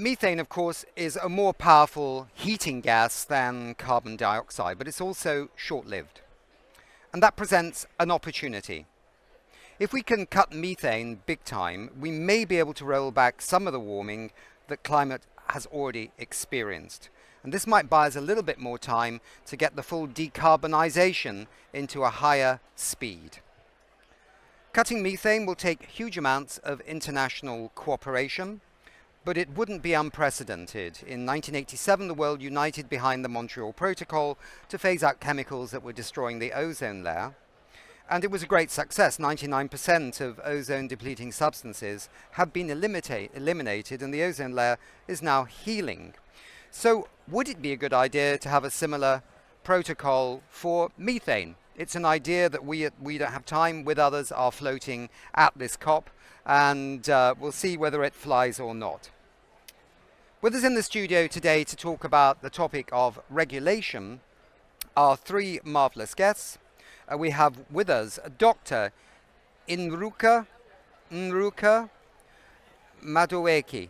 methane, of course, is a more powerful heating gas than carbon dioxide, but it's also short-lived. And that presents an opportunity. If we can cut methane big time, we may be able to roll back some of the warming that climate has already experienced. And this might buy us a little bit more time to get the full decarbonization into a higher speed. Cutting methane will take huge amounts of international cooperation, but it wouldn't be unprecedented. In 1987, the world united behind the Montreal Protocol to phase out chemicals that were destroying the ozone layer. And it was a great success. 99% of ozone-depleting substances have been eliminated, and the ozone layer is now healing. So would it be a good idea to have a similar protocol for methane? It's an idea that we don't have time with others are floating at this COP, and we'll see whether it flies or not. With us in the studio today to talk about the topic of regulation are three marvelous guests. We have with us Dr. Nkiruka Maduekwe.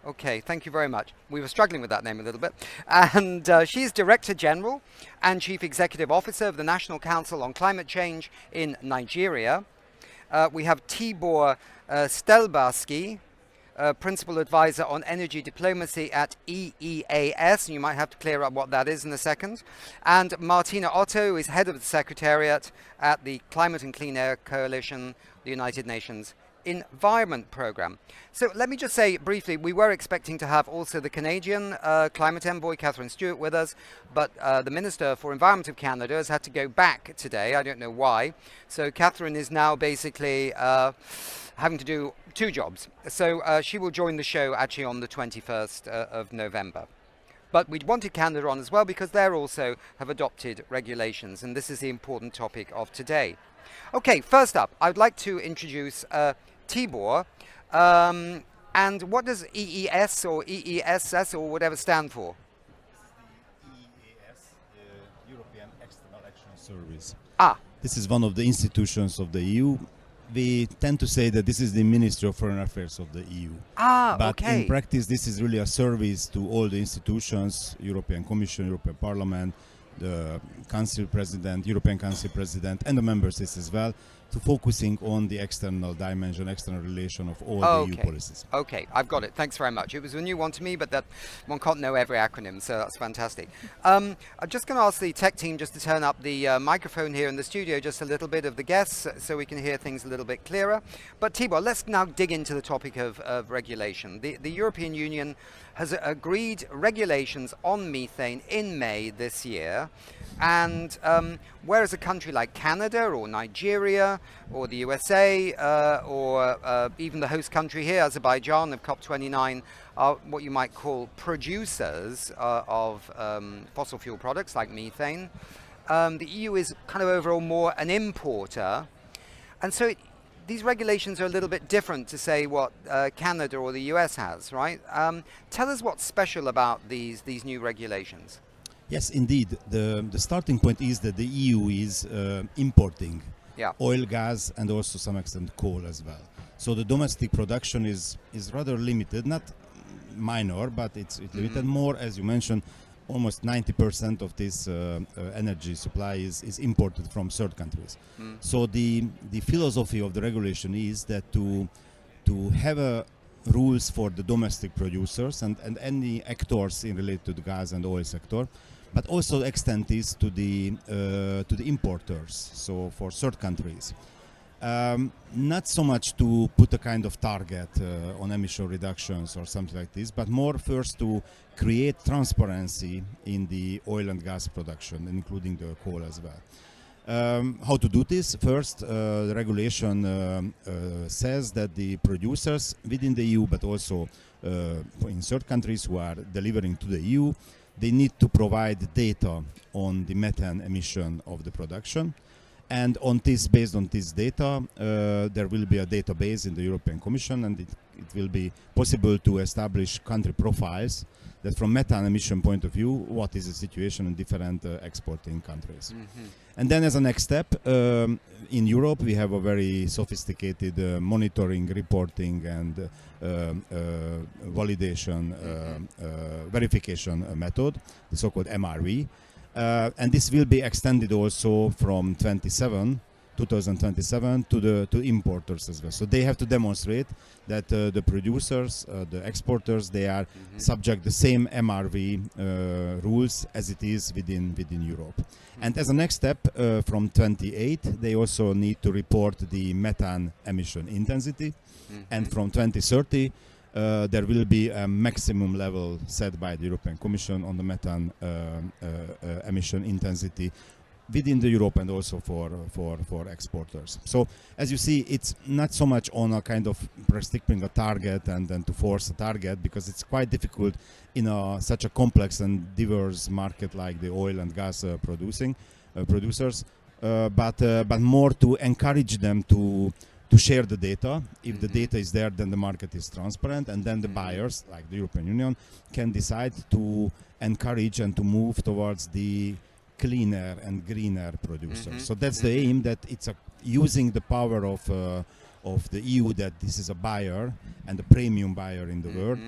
Okay, thank you very much. We were struggling with that name a little bit. And she's Director General and Chief Executive Officer of the National Council on Climate Change in Nigeria. We have Tibor Stelbaczky, Principal Advisor on Energy Diplomacy at EEAS, and you might have to clear up what that is in a second. And Martina Otto is Head of the Secretariat at the Climate and Clean Air Coalition, the United Nations Environment Programme. So let me just say briefly, we were expecting to have also the Canadian climate envoy, Catherine Stewart, with us, but the Minister for Environment of Canada has had to go back today. I don't know why. So Catherine is now basically having to do two jobs. So she will join the show actually on the 21st of November. But we wanted Canada on as well because they also have adopted regulations, and this is the important topic of today. Okay, first up, I'd like to introduce Tibor. And what does EES or EESS or whatever stand for? EEAS, the European External Action Service. Ah. This is one of the institutions of the EU. We tend to say that this is the Ministry of Foreign Affairs of the EU. But okay. in practice, this is really a service to all the institutions, European Commission, European Parliament, the Council President, European Council President, and the member states as well, to focusing on the external dimension, external relation of all the EU policies. Okay, I've got it. Thanks very much. It was a new one to me, but that one can't know every acronym, so that's fantastic. I'm just going to ask the tech team just to turn up the microphone here in the studio just a little bit of the guests so we can hear things a little bit clearer. But Tibor, let's now dig into the topic of regulation. The European Union has agreed regulations on methane in May this year. And whereas a country like Canada or Nigeria or the USA or even the host country here, Azerbaijan of COP29, are what you might call producers of fossil fuel products like methane, the EU is kind of overall more an importer. And so these regulations are a little bit different to say what Canada or the US has, right? Tell us what's special about these new regulations. Yes, indeed. The starting point is that the EU is importing oil, gas, and also to some extent coal as well. So the domestic production is rather limited, not minor, but it's limited more, as you mentioned. Almost 90% of this energy supply is imported from third countries. So the philosophy of the regulation is that to have rules for the domestic producers and any actors in related to the gas and oil sector, but also extend this to the importers, so for third countries. Not so much to put a kind of target on emission reductions or something like this, but more first to create transparency in the oil and gas production, including the coal as well. How to do this? First, the regulation says that the producers within the EU, but also in third countries who are delivering to the EU, they need to provide data on the methane emission of the production. And based on this data, there will be a database in the European Commission, and it will be possible to establish country profiles that from methane emission point of view, what is the situation in different exporting countries. And then as a next step, in Europe, we have a very sophisticated monitoring, reporting, and validation, verification method, the so-called MRV. And this will be extended also from 2027 to importers as well. So they have to demonstrate that the producers, the exporters, they are subject the same MRV rules as it is within Europe. And as a next step, from 28, they also need to report the methane emission intensity. And from 2030, there will be a maximum level set by the European Commission on the methane emission intensity within the Europe and also for exporters. So as you see, it's not so much on a kind of restricting a target and then to force a target, because it's quite difficult in such a complex and diverse market like the oil and gas producers, but more to encourage them to share the data. If the data is there, then the market is transparent, and then the buyers, like the European Union, can decide to encourage and to move towards the cleaner and greener producers. So that's the aim, that it's using the power of the EU, that this is a buyer and a premium buyer in the world,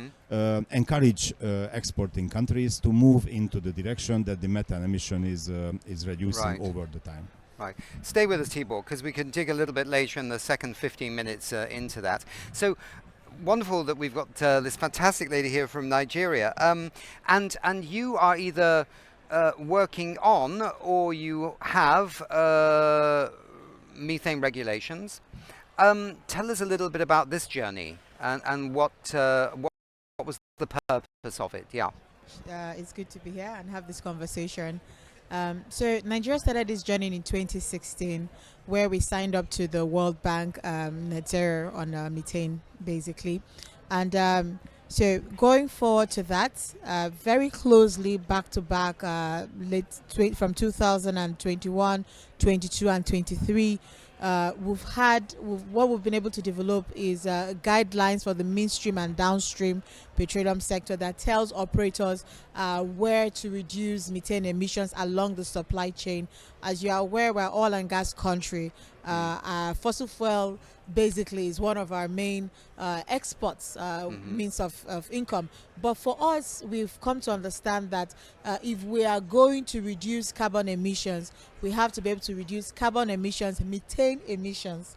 encourage exporting countries to move into the direction that the methane emission is reducing over the time. Right. Stay with us, Tibor, because we can dig a little bit later in the second 15 minutes into that. So wonderful that we've got this fantastic lady here from Nigeria. And you are either working on or you have methane regulations. Tell us a little bit about this journey and what was the purpose of it. Yeah. It's good to be here and have this conversation. So Nigeria started this journey in 2016, where we signed up to the World Bank net zero on methane, basically. And so going forward to that, very closely back to back, from 2021, 22 and 23, what we've been able to develop is guidelines for the midstream and downstream petroleum sector that tells operators where to reduce methane emissions along the supply chain. As you are aware, we're oil and gas country. Fossil fuel basically is one of our main exports, means of income. But for us, we've come to understand that if we are going to reduce carbon emissions, we have to be able to reduce carbon emissions, methane emissions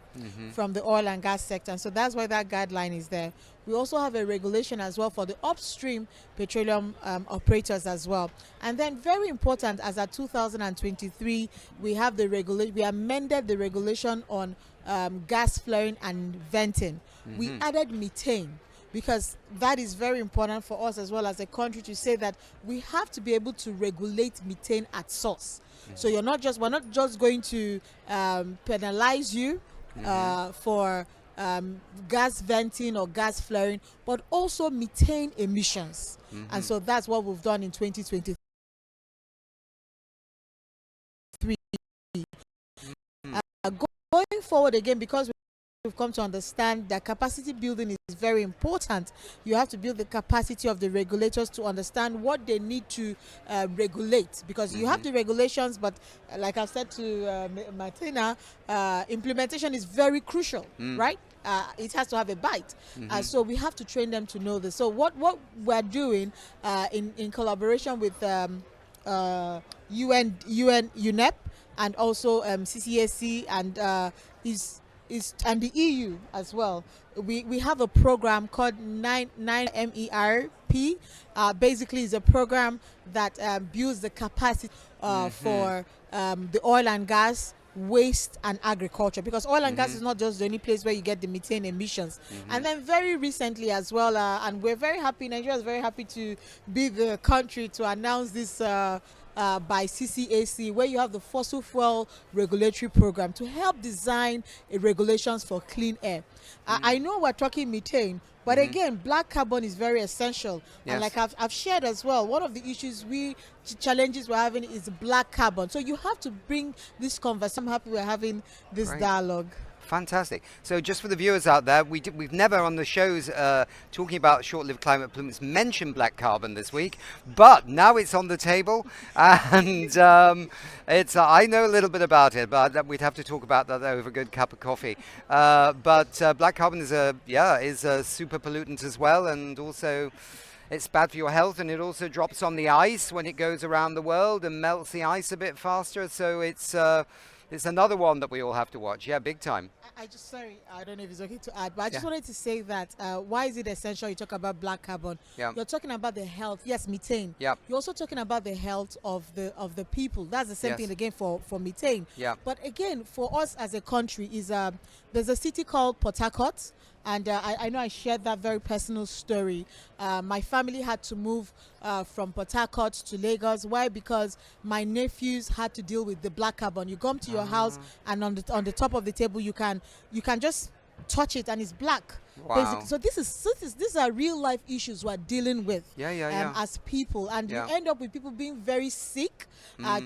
from the oil and gas sector. And so that's why that guideline is there. We also have a regulation as well for the upstream petroleum operators as well. And then very important, as at 2023, we have we amended the regulation on gas flaring and venting. We added methane, because that is very important for us as well as a country to say that we have to be able to regulate methane at source. So we're not just going to penalize you for gas venting or gas flaring, but also methane emissions. And so that's what we've done in 2023. Going forward again, because we've come to understand that capacity building is very important. You have to build the capacity of the regulators to understand what they need to regulate, because you have the regulations, but like I've said to Martina, implementation is very crucial, right? It has to have a bite. So we have to train them to know this. So what we're doing in collaboration with UNEP and also CCAC and and the EU as well. We have a program called 9MERP. Basically, is a program that builds the capacity for the oil and gas, waste and agriculture, because oil and gas is not just the only place where you get the methane emissions. And then very recently as well, and we're very happy, Nigeria is very happy to be the country to announce this by CCAC, where you have the fossil fuel regulatory program to help design regulations for clean air. I know we're talking methane, but again, black carbon is very essential. Yes. And like I've shared as well, one of the issues challenges we're having is black carbon. So you have to bring this conversation. I'm happy we're having this dialogue. Fantastic. So just for the viewers out there, we've never on the shows talking about short-lived climate pollutants mentioned black carbon this week, but now it's on the table, and it's I know a little bit about it, but we'd have to talk about that over a good cup of coffee. But black carbon is a super pollutant as well, and also it's bad for your health, and it also drops on the ice when it goes around the world and melts the ice a bit faster. So it's another one that we all have to watch. Yeah, big time. Sorry, I don't know if it's okay to add, but I just wanted to say that why is it essential you talk about black carbon? You're talking about the health, yes, methane. You're also talking about the health of the people. That's the same thing again for methane. But again, for us as a country, there's a city called Port Harcourt. And I know I shared that very personal story. My family had to move from Port Harcourt to Lagos. Why? Because my nephews had to deal with the black carbon. You come to your house, and on the top of the table, you can just touch it, and it's black. Wow. So these are real life issues we're dealing with as people, and you end up with people being very sick,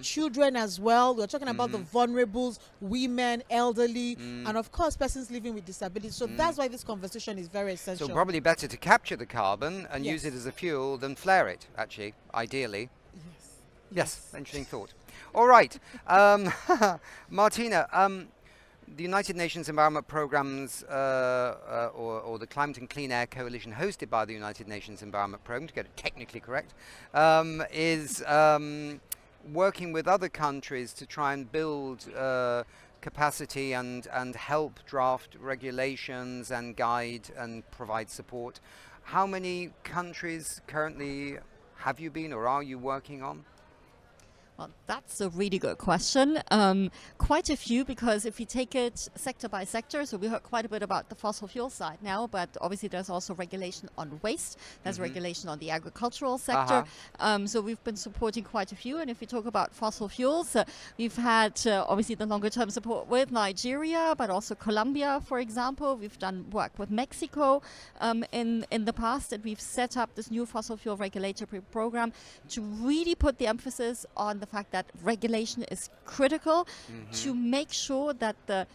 children as well. We're talking about the vulnerables, women, elderly, and of course persons living with disabilities. So that's why this conversation is very essential. So probably better to capture the carbon and use it as a fuel than flare it, actually, ideally. Yes, interesting thought. All right, Martina, the United Nations Environment Programme's or the Climate and Clean Air Coalition, hosted by the United Nations Environment Programme, to get it technically correct, is working with other countries to try and build capacity and help draft regulations and guide and provide support. How many countries currently have you been or are you working on? Well, that's a really good question. Quite a few, because if you take it sector by sector, so we heard quite a bit about the fossil fuel side now, but obviously there's also regulation on waste, there's regulation on the agricultural sector. So we've been supporting quite a few. And if we talk about fossil fuels, we've had obviously the longer term support with Nigeria, but also Colombia, for example. We've done work with Mexico in the past, and we've set up this new fossil fuel regulatory program to really put the emphasis on the fact that regulation is critical to make sure that the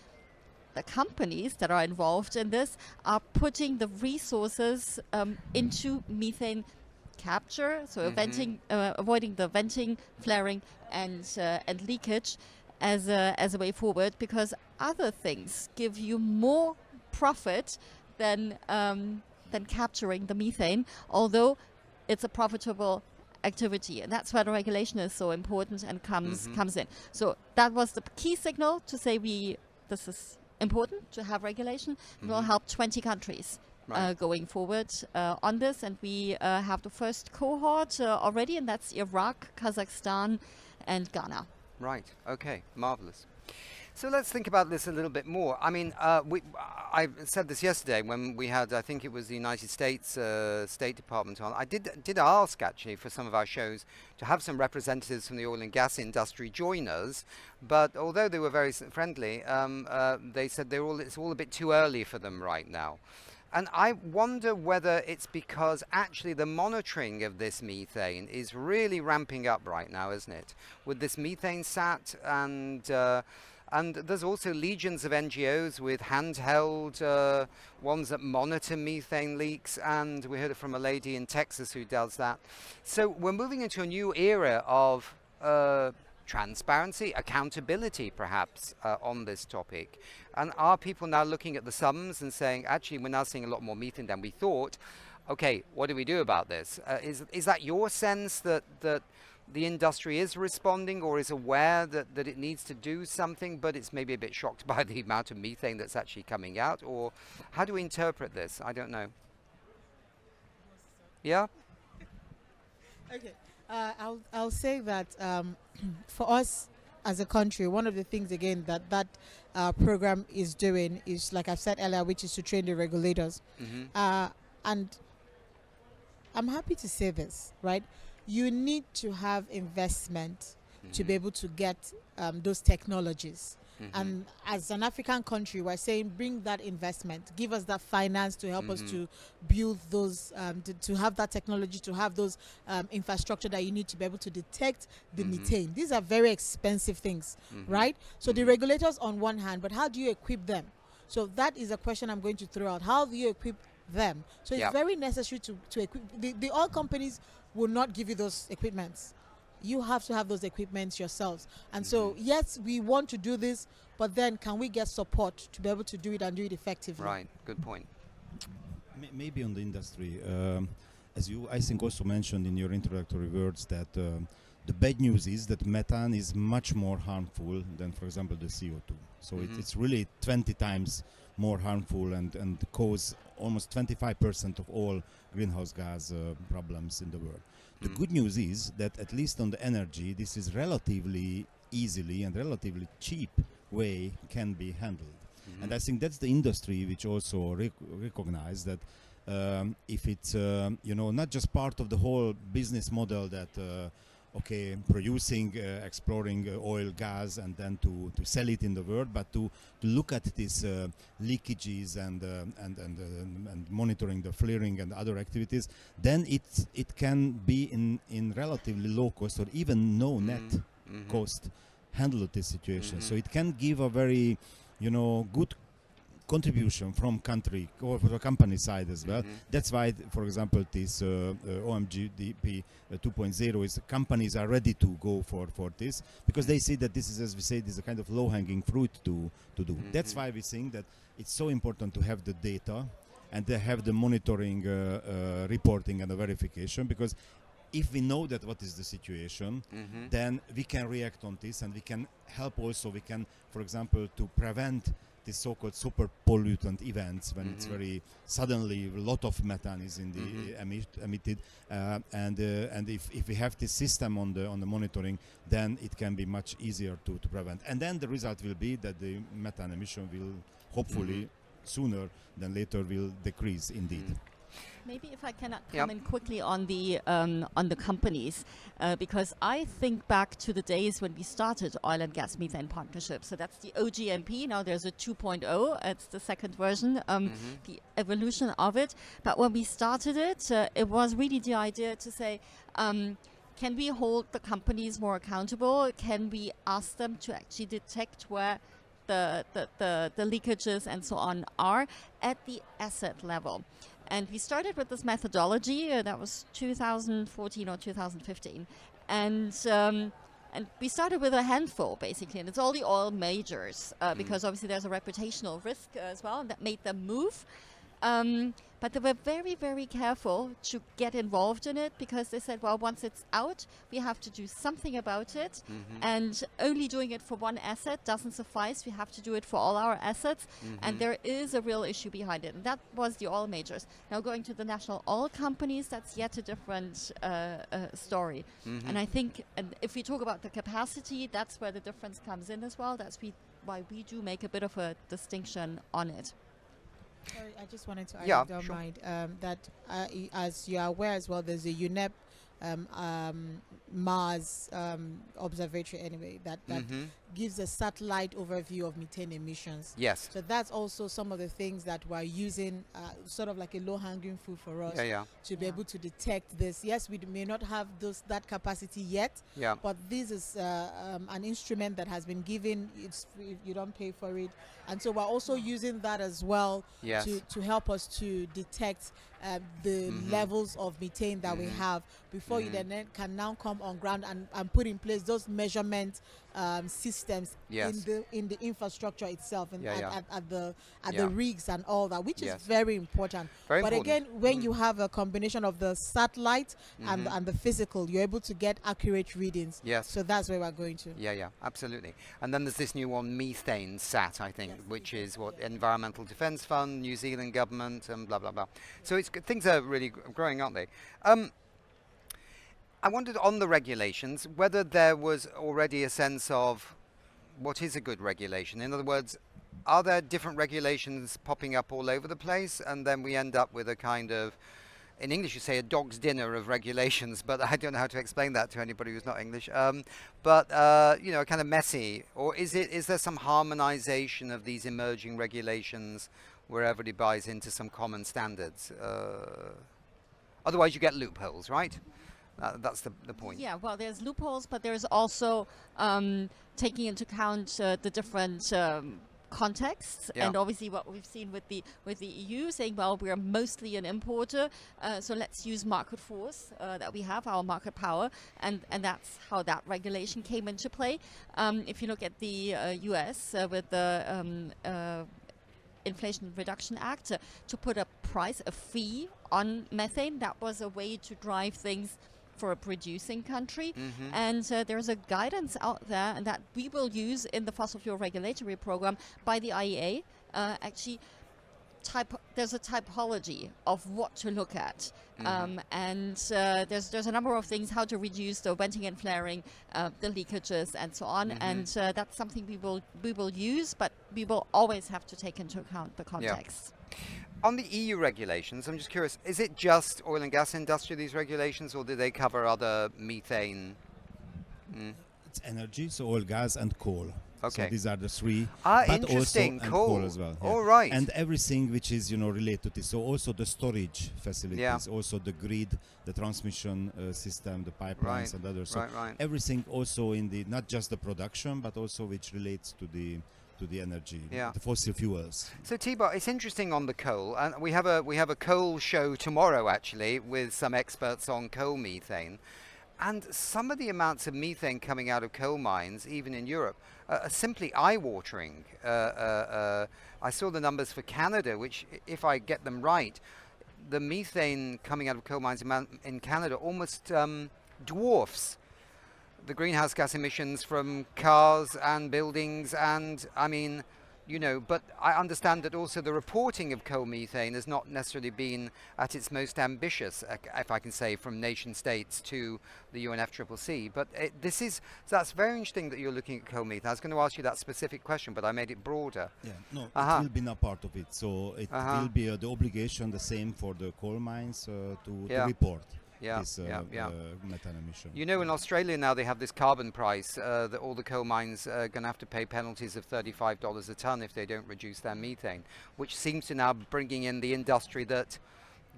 companies that are involved in this are putting the resources into methane capture, so avoiding the venting, flaring, and leakage as a way forward, because other things give you more profit than capturing the methane, although it's a profitable activity, and that's where the regulation is so important and comes in. So that was the key signal to say this is important to have regulation. It will help 20 countries going forward on this, and we have the first cohort already, and that's Iraq, Kazakhstan, and Ghana. Right. Okay. Marvelous. So let's think about this a little bit more. I mean, I said this yesterday when we had, I think it was the United States State Department on. I did ask, actually, for some of our shows to have some representatives from the oil and gas industry join us, but although they were very friendly, they said it's all a bit too early for them right now. And I wonder whether it's because actually the monitoring of this methane is really ramping up right now, isn't it? With this methane sat, and there's also legions of NGOs with handheld ones that monitor methane leaks, and we heard it from a lady in Texas who does that. So we're moving into a new era of transparency, accountability perhaps on this topic. And are people now looking at the sums and saying, actually, we're now seeing a lot more methane than we thought. Okay, what do we do about this? Is that your sense that the industry is responding or is aware that it needs to do something, but it's maybe a bit shocked by the amount of methane that's actually coming out? Or how do we interpret this? I don't know. Yeah? Okay. I'll say that for us as a country, one of the things, again, that program is doing is, like I've said earlier, which is to train the regulators. And I'm happy to say this, right? you need to have investment to be able to get those technologies. And as an African country, we're saying bring that investment, give us that finance to help us to build those, to have that technology, to have those infrastructure that you need to be able to detect the methane. These are very expensive things, right? So the regulators on one hand, but how do you equip them? So that is a question I'm going to throw out. How do you equip them? So it's very necessary to equip. The oil companies will not give you those equipments. You have to have those equipments yourselves. And so, yes, we want to do this, but then can we get support to be able to do it and do it effectively? Right, good point. Maybe on the industry, as you, I think, also mentioned in your introductory words, that the bad news is that methane is much more harmful than, for example, the CO2. So it's really 20 times more harmful and cause almost 25% of all greenhouse gas problems in the world. The good news is that at least on the energy, this is relatively easily and relatively cheap way can be handled. And I think that's the industry which also recognize that if it's not just part of the whole business model that producing, exploring oil, gas, and then to sell it in the world, but to look at these leakages and monitoring the flaring and other activities, then it can be in relatively low cost or even no net cost handle this situation. So it can give a very good contribution from country or for the company side as well. That's why, for example, this OMGDP 2.0 is companies are ready to go for this because they see that this is, as we say, this is a kind of low-hanging fruit to do. That's why we think that it's so important to have the data and to have the monitoring, reporting and the verification, because if we know that what is the situation, then we can react on this and we can help also, we can, for example, to prevent the so-called super pollutant events when it's very suddenly a lot of methane is in the emitted, and if we have this system on the monitoring, then it can be much easier to prevent. And then the result will be that the methane emission will hopefully sooner than later will decrease indeed. Maybe if I can comment quickly on the companies, because I think back to the days when we started oil and gas methane partnership. So that's the OGMP. Now there's a 2.0. It's the second version, the evolution of it. But when we started it, it was really the idea to say, can we hold the companies more accountable? Can we ask them to actually detect where the leakages and so on are at the asset level? And we started with this methodology, that was 2014 or 2015. And we started with a handful, basically. And it's all the oil majors, because obviously there's a reputational risk as well, and that made them move. But they were very, very careful to get involved in it, because they said, well, once it's out, we have to do something about it. And only doing it for one asset doesn't suffice. We have to do it for all our assets. And there is a real issue behind it. And that was the oil majors. Now going to the national oil companies, that's yet a different story. And I think if we talk about the capacity, that's where the difference comes in as well. That's why we do make a bit of a distinction on it. Sorry, I just wanted to add, if you don't mind, that as you are aware as well, there's a UNEP Mars observatory anyway that gives a satellite overview of methane emissions. Yes. So that's also some of the things that we're using, sort of like a low-hanging fruit for us to be able to detect this. Yes, we may not have that capacity yet, but this is an instrument that has been given. It's free, you don't pay for it. And so we're also using that as well to help us to detect the levels of methane that we have before you then can now come on ground and put in place those measurement systems in the infrastructure itself and at the rigs and all that, which is very important. But again, when you have a combination of the satellite and the physical, you're able to get accurate readings. Yes. So that's where we're going to. Yeah, absolutely. And then there's this new one, Methane Sat, I think, which is what Environmental Defence Fund, New Zealand government, and blah, blah, blah. So things are really growing, aren't they? I wondered on the regulations whether there was already a sense of what is a good regulation. In other words, are there different regulations popping up all over the place, and then we end up with a kind of in English you say a dog's dinner of regulations, but I don't know how to explain that to anybody who's not English. But kind of messy, or is there some harmonization of these emerging regulations where everybody buys into some common standards? Otherwise, you get loopholes, right? That's the point. Yeah, well, there's loopholes, but there's also taking into account the different contexts, and obviously what we've seen with the EU saying, well, we're mostly an importer, so let's use market force that we have, our market power, and that's how that regulation came into play. If you look at the US with the Inflation Reduction Act, to put a price, a fee on methane, that was a way to drive things for a producing country. And there's a guidance out there and that we will use in the fossil fuel regulatory program by the IEA. Actually, there's a typology of what to look at. And there's a number of things, how to reduce the venting and flaring, the leakages and so on. And that's something we will use, but we will always have to take into account the context. On the EU regulations, I'm just curious, is it just oil and gas industry, these regulations, or do they cover other methane? It's energy, so oil, gas, and coal. Okay. So these are the three. Ah, but interesting. Also, cool. And coal as well. Yeah. All right. And everything which is, related to this. So also the storage facilities, also the grid, the transmission system, the pipelines and others. So everything also in the, not just the production, but also which relates to the energy, the fossil fuels. So Tibor, it's interesting on the coal, and we have a coal show tomorrow actually with some experts on coal methane, and some of the amounts of methane coming out of coal mines, even in Europe, are simply eye-watering. I saw the numbers for Canada, which, if I get them right, the methane coming out of coal mines in Canada almost dwarfs the greenhouse gas emissions from cars and buildings, and but I understand that also the reporting of coal methane has not necessarily been at its most ambitious, if I can say, from nation states to the UNFCCC. But that's very interesting that you're looking at coal methane. I was going to ask you that specific question, but I made it broader. Yeah, no, it will be not part of it. So it will be the obligation the same for the coal mines to report. This methane emission. In Australia now they have this carbon price that all the coal mines are going to have to pay penalties of $35 a tonne if they don't reduce their methane, which seems to now bringing in the industry that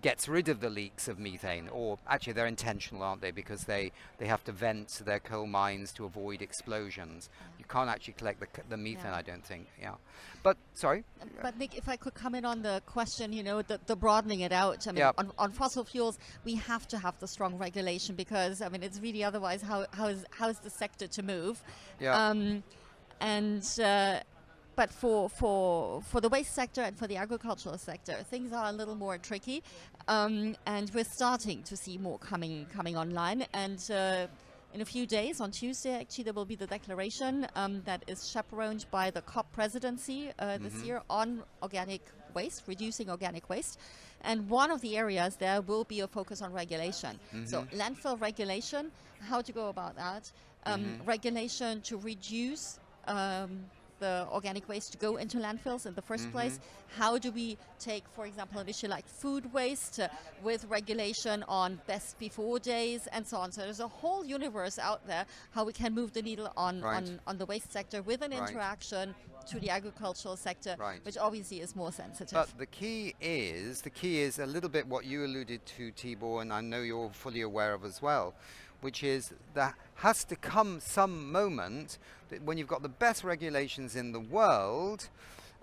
gets rid of the leaks of methane, or actually they're intentional, aren't they, because they have to vent their coal mines to avoid explosions. You can't actually collect the methane, I don't think. But sorry. But Nick, if I could comment on the question, the broadening it out. On fossil fuels, we have to have the strong regulation because it's really otherwise how is the sector to move? But for the waste sector and for the agricultural sector, things are a little more tricky, and we're starting to see more coming online. And in a few days, on Tuesday, actually, there will be the declaration that is chaperoned by the COP presidency this year on organic waste, reducing organic waste. And one of the areas there will be a focus on regulation. So landfill regulation, how to go about that, regulation to reduce the organic waste to go into landfills in the first place. How do we take, for example, an issue like food waste with regulation on best before days and so on. So there's a whole universe out there how we can move the needle on the waste sector with an interaction to the agricultural sector, which obviously is more sensitive. But the key is a little bit what you alluded to, Tibor, and I know you're fully aware of as well, which is there has to come some moment that when you've got the best regulations in the world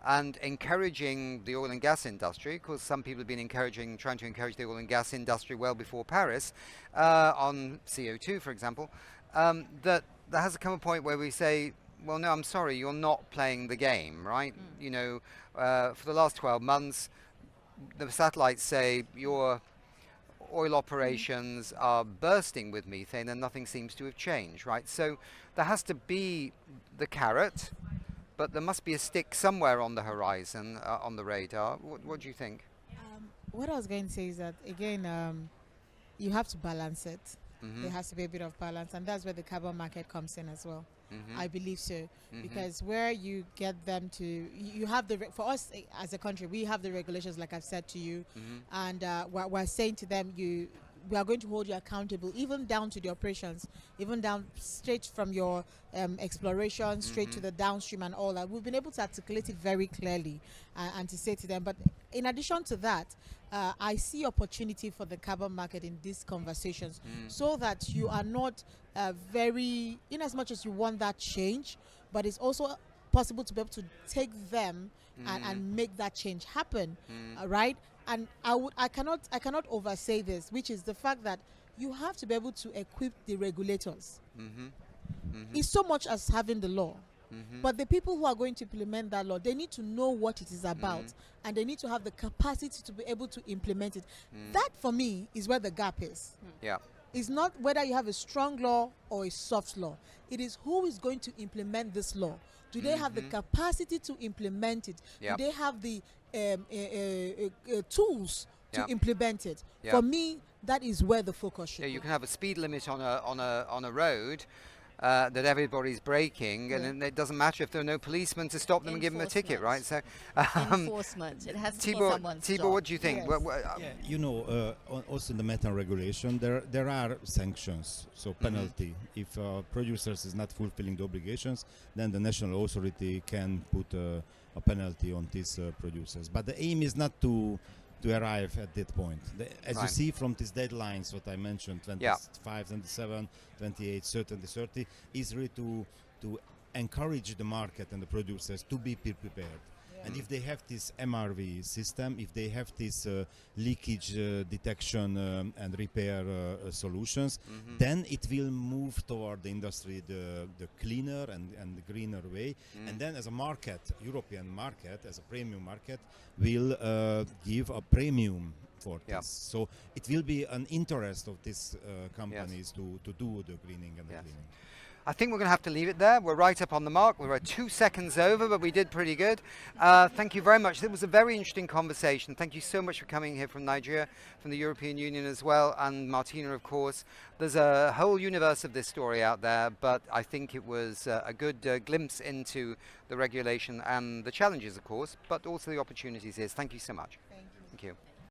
and encouraging the oil and gas industry, because some people have been trying to encourage the oil and gas industry well before Paris on CO2, for example, that there has to come a point where we say, well, no, I'm sorry, you're not playing the game, right? For the last 12 months, the satellites say your oil operations are bursting with methane and nothing seems to have changed, right? So there has to be the carrot, but there must be a stick somewhere on the horizon, on the radar. What do you think? What I was going to say is that, again, you have to balance it. there has to be a bit of balance, and that's where the carbon market comes in as well. I believe so, because where you get them to, you have for us as a country, we have the regulations, like I've said to you, and we're saying to them, we are going to hold you accountable, even down to the operations, even down straight from your exploration, straight to the downstream and all that. We've been able to articulate it very clearly and to say to them. But in addition to that, I see opportunity for the carbon market in these conversations, so that you are not very, in as much as you want that change, but it's also possible to be able to take them and make that change happen, right? And I cannot oversay this, which is the fact that you have to be able to equip the regulators. It's so much as having the law, but the people who are going to implement that law, they need to know what it is about, and they need to have the capacity to be able to implement it. That, for me, is where the gap is. Yeah. It's not whether you have a strong law or a soft law. It is who is going to implement this law. Do they have the capacity to implement it? Yep. Do they have the tools to Yep. implement it? Yep. For me, that is where the focus should be. You can have a speed limit on a road that everybody's breaking, and then it doesn't matter if there are no policemen to stop them and give them a ticket, right? So, enforcement. It has to be someone's job. Tibor, what do you think? Yes. Also in the methane regulation, there are sanctions, so penalty. If producers is not fulfilling the obligations, then the national authority can put a penalty on these producers. But the aim is not to arrive at that point. As you see from these deadlines, what I mentioned, 25, 27, 28, 30, 30, is really to encourage the market and the producers to be prepared. And if they have this MRV system, if they have this leakage detection and repair solutions, then it will move toward the industry the cleaner and the greener way. And then as a market, European market, as a premium market, will give a premium for this. So it will be an interest of these companies to do the greening and the cleaning. I think we're going to have to leave it there. We're right up on the mark. We're 2 seconds over, but we did pretty good. Thank you very much. It was a very interesting conversation. Thank you so much for coming here from Nigeria, from the European Union as well, and Martina, of course. There's a whole universe of this story out there, but I think it was a good glimpse into the regulation and the challenges, of course, but also the opportunities here. Thank you so much. Thank you. Thank you.